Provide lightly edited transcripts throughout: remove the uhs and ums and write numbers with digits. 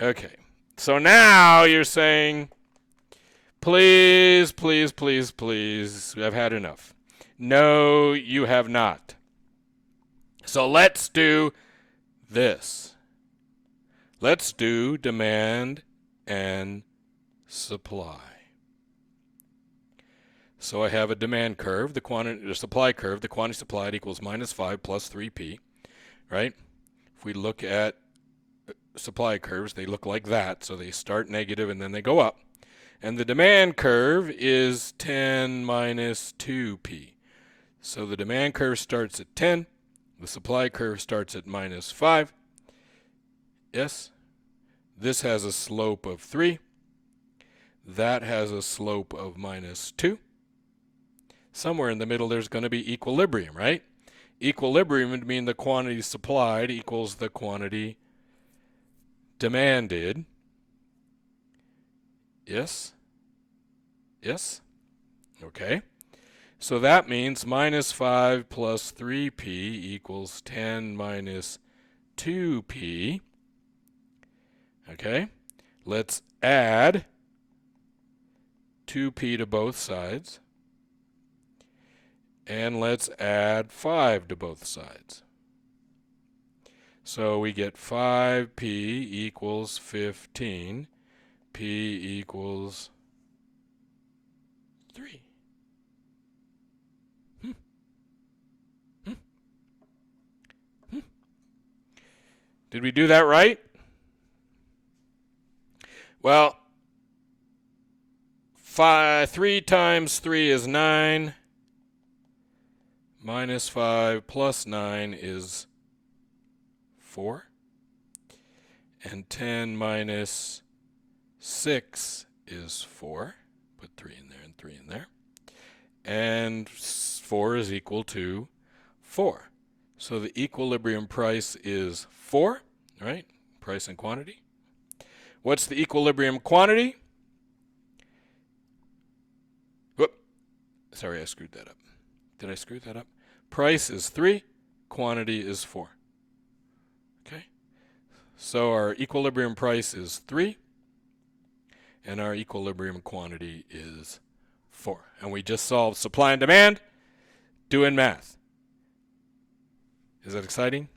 Okay. So now you're saying, please, please, please, please, I've had enough. No, you have not. So let's do this. Let's do demand and supply. So I have a demand curve, the supply curve, the quantity supplied equals minus 5 plus 3p, right? If we look at supply curves, they look like that. So they start negative and then they go up. And the demand curve is 10 minus 2p. So the demand curve starts at 10. The supply curve starts at minus 5. Yes? This has a slope of 3. That has a slope of minus 2. Somewhere in the middle there's going to be equilibrium, right? Equilibrium would mean the quantity supplied equals the quantity demanded. Yes? Yes? Okay. So that means minus 5 plus 3p equals 10 minus 2p. Okay. Let's add 2p to both sides. And let's add 5 to both sides. So we get 5p equals 15. P equals 3. Did we do that right? Well, 3 times 3 is 9. Minus 5 plus 9 is 4. And 10 minus 6 is 4. Put 3 in there and 3 in there. And 4 is equal to 4. So the equilibrium price is 4, right? Price and quantity. What's the equilibrium quantity? Whoop. Sorry, I screwed that up. Did I screw that up? Price is 3, quantity is 4. Okay? So our equilibrium price is 3, and our equilibrium quantity is 4. And we just solved supply and demand doing math. Is that exciting?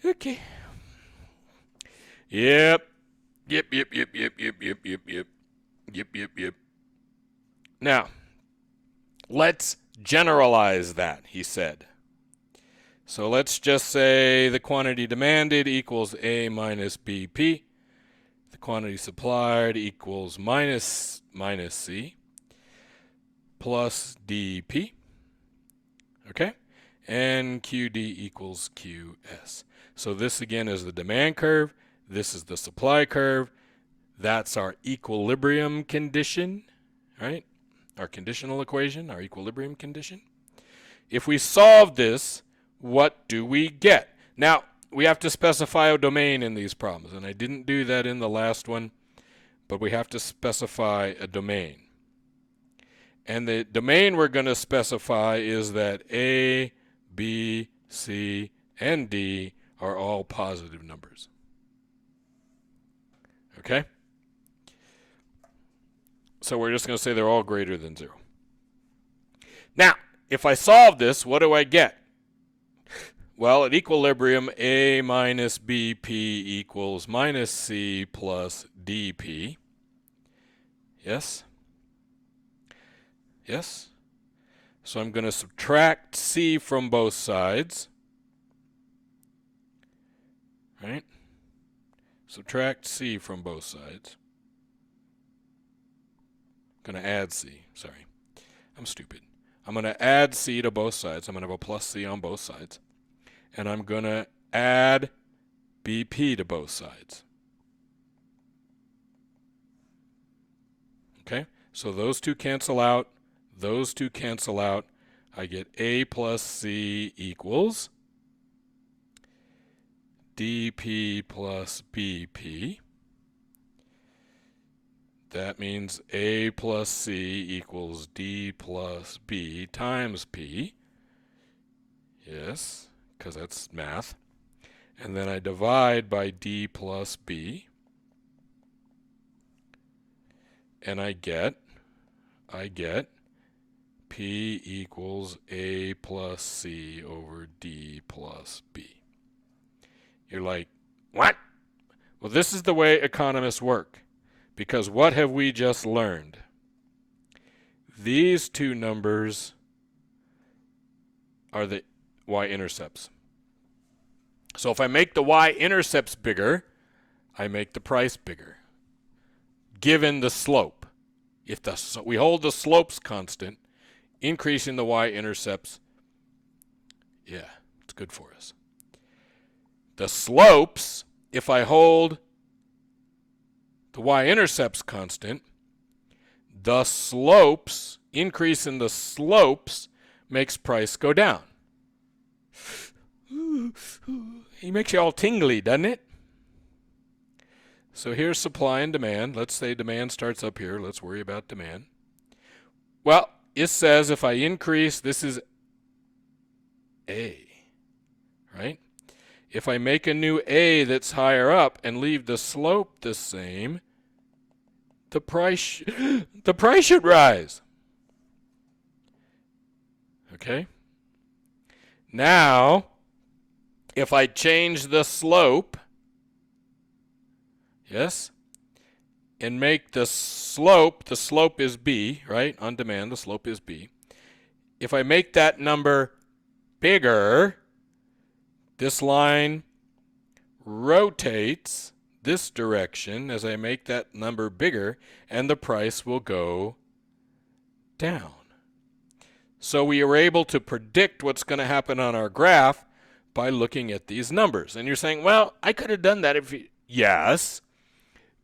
Okay. Yep. Yep. Now, let's generalize that, he said. So let's just say the quantity demanded equals A minus BP. The quantity supplied equals minus C plus DP. Okay? And QD equals QS. So this again is the demand curve. This is the supply curve. That's our equilibrium condition, right? Our conditional equation, our equilibrium condition. If we solve this, what do we get? Now, we have to specify a domain in these problems, and I didn't do that in the last one, but we have to specify a domain. And the domain we're going to specify is that A, B, C, and D are all positive numbers. Okay? So we're just going to say they're all greater than 0. Now, if I solve this, what do I get? Well, at equilibrium, A minus BP equals minus C plus DP. Yes? Yes? So I'm going to subtract C from both sides. Right? Subtract C from both sides. I'm going to add C. Sorry. I'm stupid. I'm going to add C to both sides. I'm going to have a plus C on both sides. And I'm going to add BP to both sides. Okay? So those two cancel out. Those two cancel out. I get A plus C equals DP plus BP. That means A plus C equals D plus B times P. Yes, because that's math. And then I divide by D plus B. And I get P equals A plus C over D plus B. You're like, what? Well, this is the way economists work. Because what have we just learned? These two numbers are the y-intercepts. So if I make the y-intercepts bigger, I make the price bigger, given the slope. If we hold the slopes constant, increasing the y-intercepts, yeah, it's good for us. The slopes, if I hold the y-intercepts constant, the slopes, increase in the slopes makes price go down. It makes you all tingly, doesn't it? So here's supply and demand. Let's say demand starts up here. Let's worry about demand. Well, it says if I increase, this is A, right? If I make a new A that's higher up and leave the slope the same, the price should rise. Okay? Now, if I change the slope, yes, and make the slope is B, right? On demand, the slope is B. If I make that number bigger, this line rotates this direction as I make that number bigger, and the price will go down. So we are able to predict what's going to happen on our graph by looking at these numbers. And you're saying, well, I could have done that if you... Yes,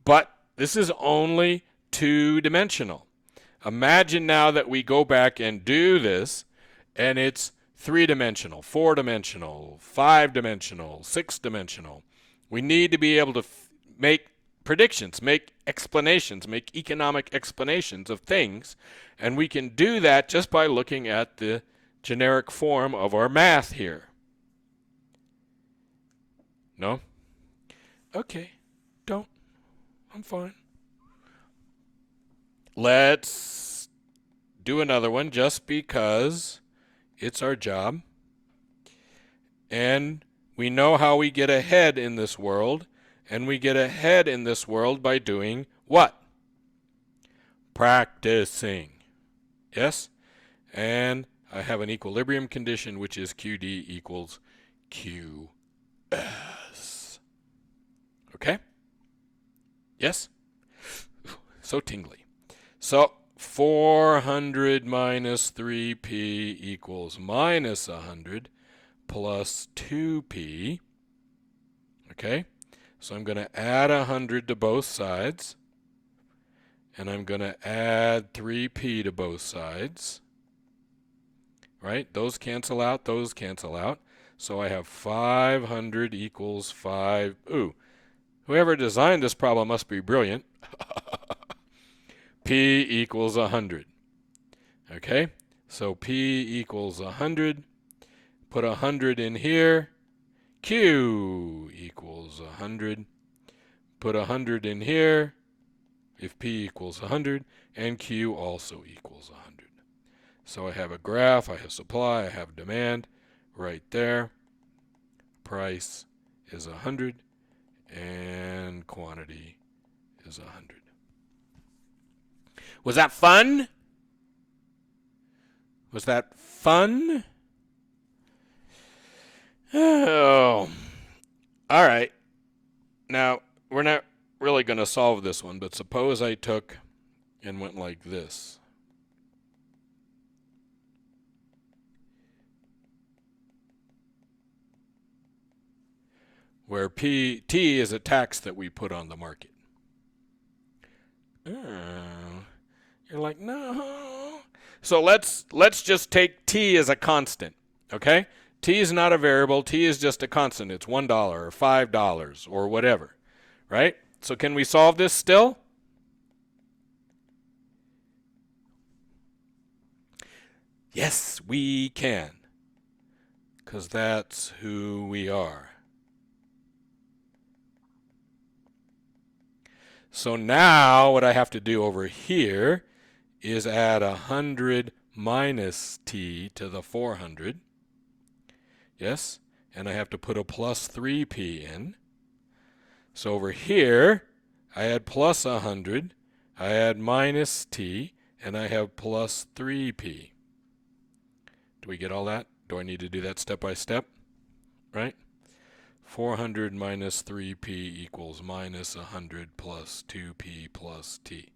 but this is only two-dimensional. Imagine now that we go back and do this, and it's three-dimensional, four-dimensional, five-dimensional, six-dimensional. We need to be able to make predictions, make explanations, make economic explanations of things, and we can do that just by looking at the generic form of our math here. No? Okay, don't. I'm fine. Let's do another one just because it's our job. And we know how we get ahead in this world. And we get ahead in this world by doing what? Practicing. Yes? And I have an equilibrium condition, which is QD equals QS. Okay? Yes? So tingly. So 400 minus 3p equals minus 100 plus 2p. Okay? So I'm going to add 100 to both sides. And I'm going to add 3p to both sides. Right? Those cancel out. Those cancel out. So I have 500 equals 5. Ooh. Whoever designed this problem must be brilliant. P equals 100. Okay? So P equals 100. Put 100 in here. Q equals 100. Put 100 in here if P equals 100, and Q also equals 100. So I have a graph, I have supply, I have demand right there. Price is 100, and quantity is 100. Was that fun? Was that fun? Oh, all right. Now, we're not really going to solve this one, but suppose I took and went like this. Where T is a tax that we put on the market. Oh, you're like, no. So let's just take T as a constant, okay? T is not a variable. T is just a constant. It's $1 or $5 or whatever, right? So can we solve this still? Yes, we can, because that's who we are. So now what I have to do over here is add 100 minus t to the 400. Yes? And I have to put a plus 3p in. So over here, I add plus 100, I add minus t, and I have plus 3p. Do we get all that? Do I need to do that step by step? Right? 400 minus 3p equals minus 100 plus 2p plus t.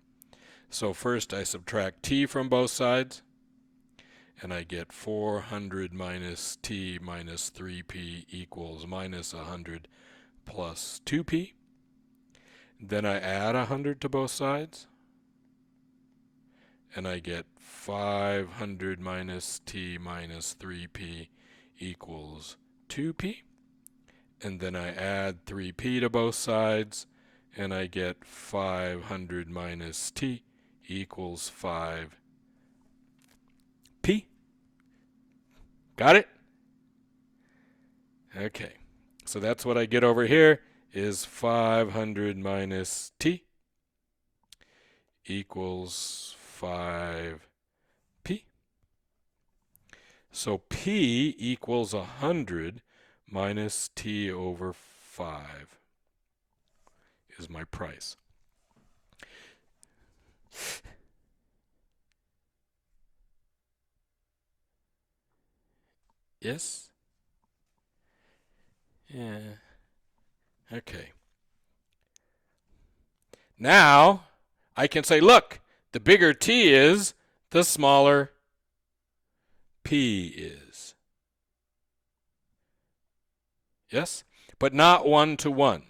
So first I subtract t from both sides, and I get 400 minus t minus 3p equals minus 100 plus 2p. Then I add 100 to both sides, and I get 500 minus t minus 3p equals 2p. And then I add 3p to both sides, and I get 500 minus t equals 5p. Got it? Okay, so that's what I get over here is 500 minus t equals 5p. So p equals 100 minus t over 5 is my price. Yes? Yeah. Okay. Now I can say, look, the bigger t is, the smaller p is. Yes? But not 1 to 1.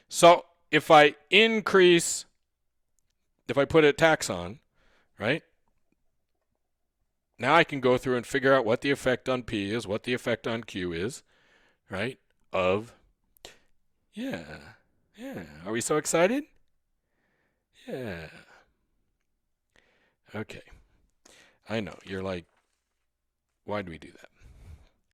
So if I increase, if I put a tax on, right? Now I can go through and figure out what the effect on P is, what the effect on Q is, right? Yeah. Are we so excited? Yeah. Okay. I know. You're like, why do we do that?